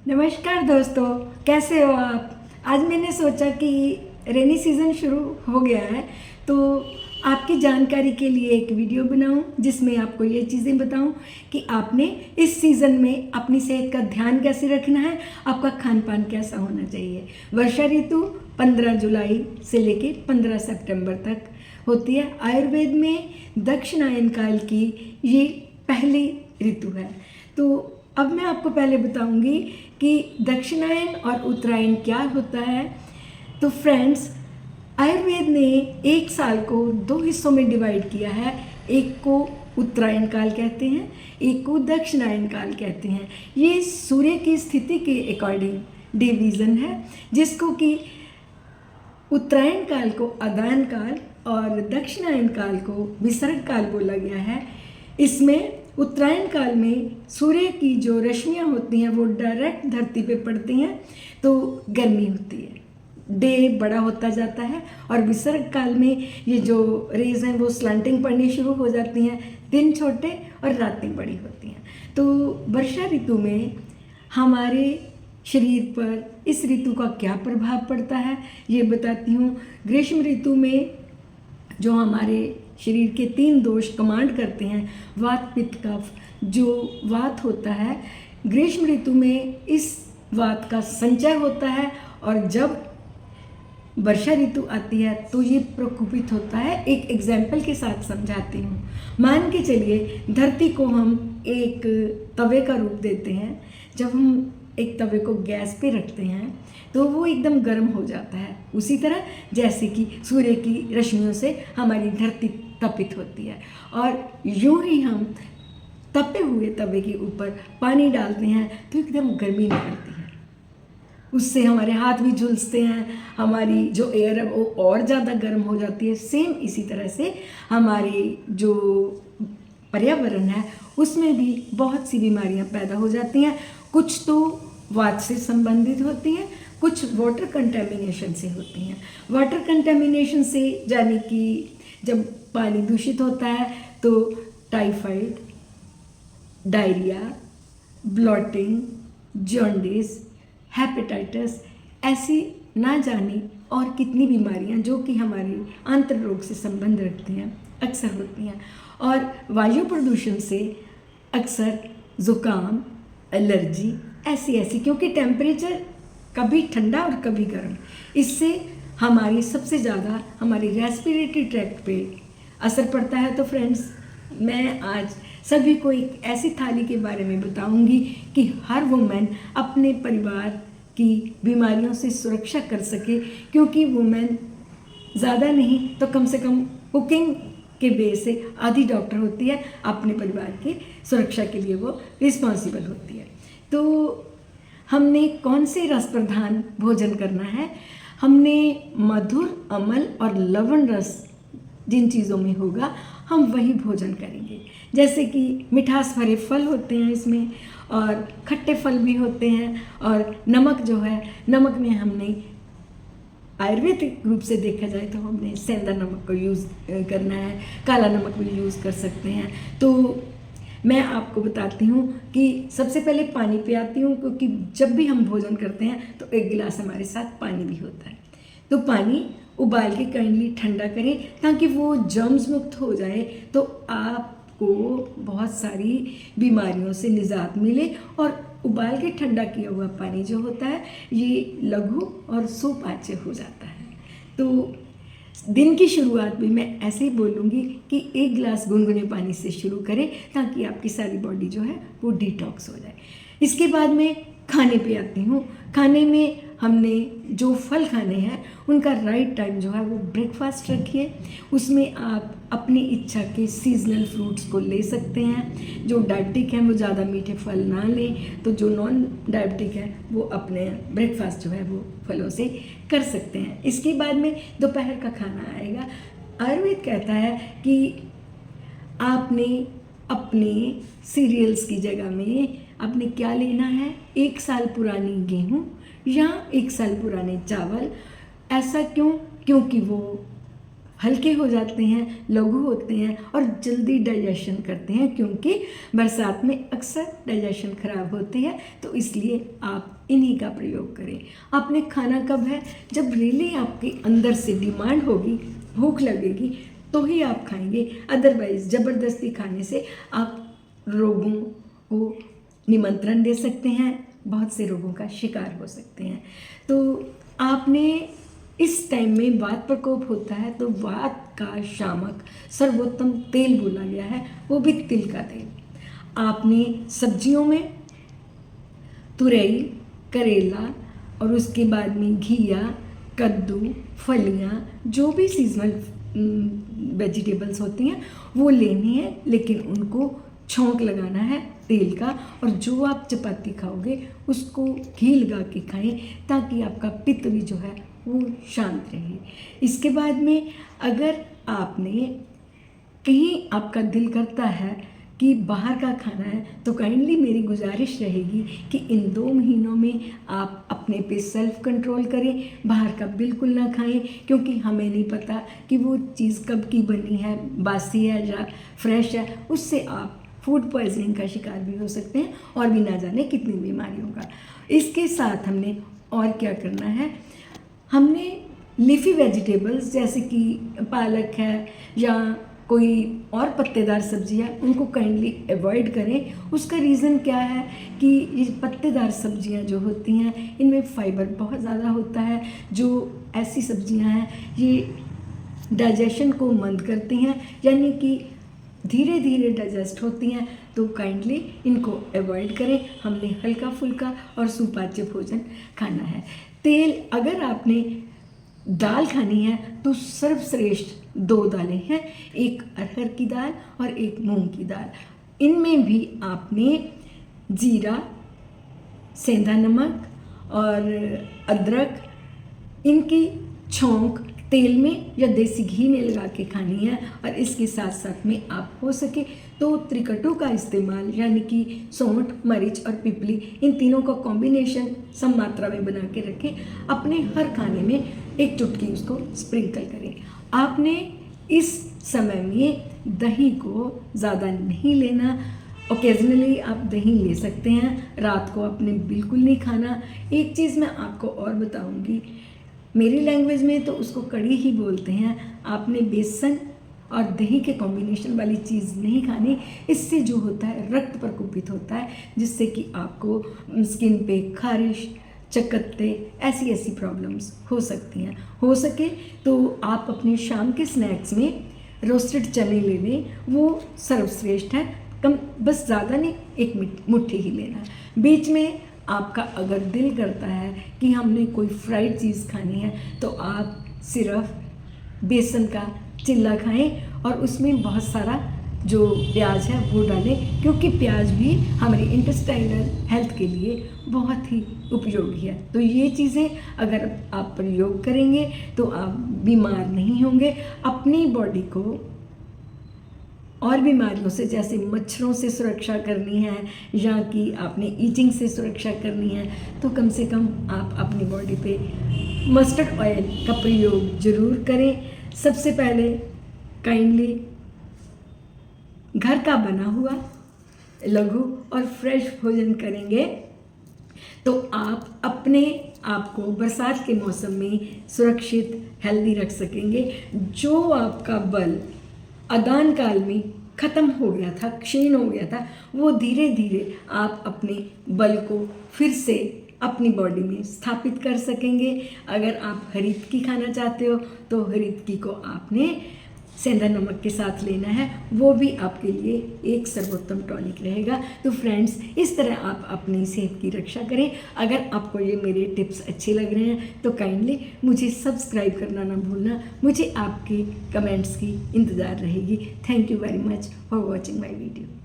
नमस्कार दोस्तों, कैसे हो आप। आज मैंने सोचा कि रेनी सीज़न शुरू हो गया है तो आपकी जानकारी के लिए एक वीडियो बनाऊं जिसमें आपको ये चीज़ें बताऊं कि आपने इस सीज़न में अपनी सेहत का ध्यान कैसे रखना है, आपका खान पान कैसा होना चाहिए। वर्षा ऋतु 15 जुलाई से लेके 15 सितंबर तक होती है। आयुर्वेद में दक्षिणायन काल की ये पहली ऋतु है। तो अब मैं आपको पहले बताऊंगी कि दक्षिणायन और उत्तरायण क्या होता है। तो फ्रेंड्स, आयुर्वेद ने एक साल को दो हिस्सों में डिवाइड किया है। एक को उत्तरायण काल कहते हैं, एक को दक्षिणायन काल कहते हैं। ये सूर्य की स्थिति के अकॉर्डिंग डिवीज़न है, जिसको कि उत्तरायण काल को अदान काल और दक्षिणायन काल को विसर्ग काल बोला गया है। इसमें उत्तरायण काल में सूर्य की जो रश्मियाँ होती हैं वो डायरेक्ट धरती पे पड़ती हैं तो गर्मी होती है, डे बड़ा होता जाता है। और विसर्ग काल में ये जो रेज हैं वो स्लैंटिंग पड़नी शुरू हो जाती हैं, दिन छोटे और रातें बड़ी होती हैं। तो वर्षा ऋतु में हमारे शरीर पर इस ऋतु का क्या प्रभाव पड़ता है ये बताती हूँ। ग्रीष्म ऋतु में जो हमारे शरीर के 3 दोष कमांड करते हैं, वात पित्त कफ, जो वात होता है ग्रीष्म ऋतु में इस वात का संचय होता है और जब वर्षा ऋतु आती है तो ये प्रकोपित होता है। एक एग्जाम्पल के साथ समझाती हूँ। मान के चलिए धरती को हम एक तवे का रूप देते हैं। जब हम एक तवे को गैस पे रखते हैं तो वो एकदम गर्म हो जाता है। उसी तरह जैसे कि सूर्य की रश्मियों से हमारी धरती तपित होती है और यूं ही हम तपे हुए तवे के ऊपर पानी डालते हैं तो एकदम गर्मी निकलती है। उससे हमारे हाथ भी झुलसते हैं, हमारी जो एयर है वो और ज़्यादा गर्म हो जाती है। सेम इसी तरह से हमारी जो पर्यावरण है उसमें भी बहुत सी बीमारियां पैदा हो जाती हैं। कुछ तो वात से संबंधित होती हैं, कुछ वाटर कंटेमिनेशन से होती हैं। वाटर कंटेमिनेशन से यानी कि जब पानी दूषित होता है तो typhoid, diarrhoea, blotting, jaundice, hepatitis, ऐसी ना जाने और कितनी बीमारियां जो कि हमारे आंत्र रोग से संबंध रखती हैं अक्सर होती हैं। और वायु प्रदूषण से अक्सर ज़ुकाम, एलर्जी ऐसी क्योंकि टेम्परेचर कभी ठंडा और कभी गर्म, इससे हमारी सबसे ज़्यादा हमारी रेस्पिरेटरी ट्रैक्ट पे असर पड़ता है। तो फ्रेंड्स, मैं आज सभी को एक ऐसी थाली के बारे में बताऊंगी कि हर वुमेन अपने परिवार की बीमारियों से सुरक्षा कर सके, क्योंकि वुमेन ज़्यादा नहीं तो कम से कम कुकिंग के बेस से आधी डॉक्टर होती है। अपने परिवार की सुरक्षा के लिए वो रिस्पॉन्सिबल होती है। तो हमने कौन से रस प्रधान भोजन करना है? हमने मधुर, अम्ल और लवण रस जिन चीज़ों में होगा हम वही भोजन करेंगे। जैसे कि मिठास भरे फल होते हैं इसमें और खट्टे फल भी होते हैं। और नमक जो है, नमक में हमने आयुर्वेदिक रूप से देखा जाए तो हमने सेंधा नमक को यूज़ करना है, काला नमक भी यूज़ कर सकते हैं। तो मैं आपको बताती हूँ कि सबसे पहले पानी पियाती हूँ, क्योंकि जब भी हम भोजन करते हैं तो एक गिलास हमारे साथ पानी भी होता है। तो पानी उबाल के काइंडली ठंडा करें ताकि वो जर्म्स मुक्त हो जाए, तो आपको बहुत सारी बीमारियों से निजात मिले। और उबाल के ठंडा किया हुआ पानी जो होता है ये लघु और सुपाच्य हो जाता है। तो दिन की शुरुआत भी मैं ऐसे ही बोलूँगी कि 1 गिलास गुनगुने पानी से शुरू करें ताकि आपकी सारी बॉडी जो है वो डिटॉक्स हो जाए। इसके बाद में खाने पे आती हूँ। खाने में हमने जो फल खाने हैं उनका राइट टाइम जो है वो ब्रेकफास्ट रखिए। उसमें आप अपनी इच्छा के सीजनल फ्रूट्स को ले सकते हैं। जो डायबिटिक हैं वो ज़्यादा मीठे फल ना लें, तो जो नॉन डायबिटिक है वो अपने ब्रेकफास्ट जो है वो फलों से कर सकते हैं। इसके बाद में दोपहर का खाना आएगा। आयुर्वेद कहता है कि आपने अपने सीरियल्स की जगह में आपने क्या लेना है, 1 साल पुरानी गेहूँ या 1 साल पुराने चावल। ऐसा क्यों? क्योंकि वो हल्के हो जाते हैं, लघु होते हैं और जल्दी डाइजेशन करते हैं, क्योंकि बरसात में अक्सर डाइजेशन खराब होती है। तो इसलिए आप इन्हीं का प्रयोग करें। आपने खाना कब है, जब रियली आपके अंदर से डिमांड होगी, भूख लगेगी, तो ही आप खाएंगे। अदरवाइज ज़बरदस्ती खाने से आप रोगों को निमंत्रण दे सकते हैं, बहुत से रोगों का शिकार हो सकते हैं। तो आपने इस टाइम में वात प्रकोप होता है, तो वात का शामक सर्वोत्तम तेल बोला गया है, वो भी तिल का तेल। आपने सब्जियों में तुरई, करेला और उसके बाद में घिया, कद्दू, फलियाँ, जो भी सीजनल वेजिटेबल्स होती हैं वो लेनी है, लेकिन उनको छौंक लगाना है तेल का। और जो आप चपाती खाओगे उसको घी लगा के खाएं, ताकि आपका पित्त भी जो है वो शांत रहे। इसके बाद में अगर आपने कहीं आपका दिल करता है कि बाहर का खाना है, तो काइंडली मेरी गुजारिश रहेगी कि इन 2 महीनों में आप अपने पे सेल्फ कंट्रोल करें, बाहर का बिल्कुल ना खाएं, क्योंकि हमें नहीं पता कि वो चीज़ कब की बनी है, बासी है या फ्रेश है। उससे आप फूड पॉइजनिंग का शिकार भी हो सकते हैं और भी ना जाने कितनी बीमारियों का। इसके साथ हमने और क्या करना है, हमने लीफी वेजिटेबल्स जैसे कि पालक है या कोई और पत्तेदार सब्जी है, उनको काइंडली अवॉइड करें। उसका रीज़न क्या है कि ये पत्तेदार सब्जियां जो होती हैं इनमें फाइबर बहुत ज़्यादा होता है। जो ऐसी सब्जियां हैं ये डाइजेशन को मंद करती हैं, यानी कि धीरे धीरे डाइजेस्ट होती हैं, तो काइंडली इनको अवॉइड करें। हमने हल्का फुल्का और सुपाच्य भोजन खाना है। तेल, अगर आपने दाल खानी है तो सर्वश्रेष्ठ 2 दालें हैं, एक अरहर की दाल और एक मूंग की दाल। इनमें भी आपने जीरा, सेंधा नमक और अदरक, इनकी छौंक तेल में या देसी घी में लगा के खानी है। और इसके साथ साथ में आप हो सके तो त्रिकटु का इस्तेमाल, यानी कि सौंठ, मरीच और पिपली, इन तीनों का कॉम्बिनेशन सम मात्रा में बना के रखें। अपने हर खाने में 1 चुटकी उसको स्प्रिंकल करें। आपने इस समय में दही को ज़्यादा नहीं लेना। ओकेजनली आप दही ले सकते हैं, रात को आपने बिल्कुल नहीं खाना। एक चीज़ मैं आपको और बताऊंगी, मेरी लैंग्वेज में तो उसको कड़ी ही बोलते हैं। आपने बेसन और दही के कॉम्बिनेशन वाली चीज़ नहीं खानी। इससे जो होता है रक्त प्रकोपित होता है, जिससे कि आपको स्किन पे खारिश, चकत्ते, ऐसी प्रॉब्लम्स हो सकती हैं। हो सके तो आप अपने शाम के स्नैक्स में रोस्टेड चने ले लें, वो सर्वश्रेष्ठ है। कम, बस ज़्यादा नहीं, 1 मुट्ठी ही लेना। बीच में आपका अगर दिल करता है कि हमने कोई फ्राइड चीज़ खानी है, तो आप सिर्फ बेसन का चिल्ला खाएं और उसमें बहुत सारा जो प्याज है वो डालें, क्योंकि प्याज भी हमारी इंटेस्टाइनल हेल्थ के लिए बहुत ही उपयोगी है। तो ये चीज़ें अगर आप प्रयोग करेंगे तो आप बीमार नहीं होंगे। अपनी बॉडी को और बीमारियों से, जैसे मच्छरों से सुरक्षा करनी है या कि आपने ईचिंग से सुरक्षा करनी है, तो कम से कम आप अपनी बॉडी पे मस्टर्ड ऑयल का प्रयोग ज़रूर करें। सबसे पहले काइंडली घर का बना हुआ लघु और फ्रेश भोजन करेंगे तो आप अपने आप को बरसात के मौसम में सुरक्षित, हेल्दी रख सकेंगे। जो आपका बल अदान काल में ख़त्म हो गया था, क्षीण हो गया था, वो धीरे धीरे आप अपने बल को फिर से अपनी बॉडी में स्थापित कर सकेंगे। अगर आप हरितकी खाना चाहते हो तो हरितकी को आपने सेंधा नमक के साथ लेना है, वो भी आपके लिए एक सर्वोत्तम टॉनिक रहेगा। तो फ्रेंड्स, इस तरह आप अपनी सेहत की रक्षा करें। अगर आपको ये मेरे टिप्स अच्छे लग रहे हैं तो काइंडली मुझे सब्सक्राइब करना ना भूलना। मुझे आपके कमेंट्स की इंतज़ार रहेगी। Thank you very much for watching my video.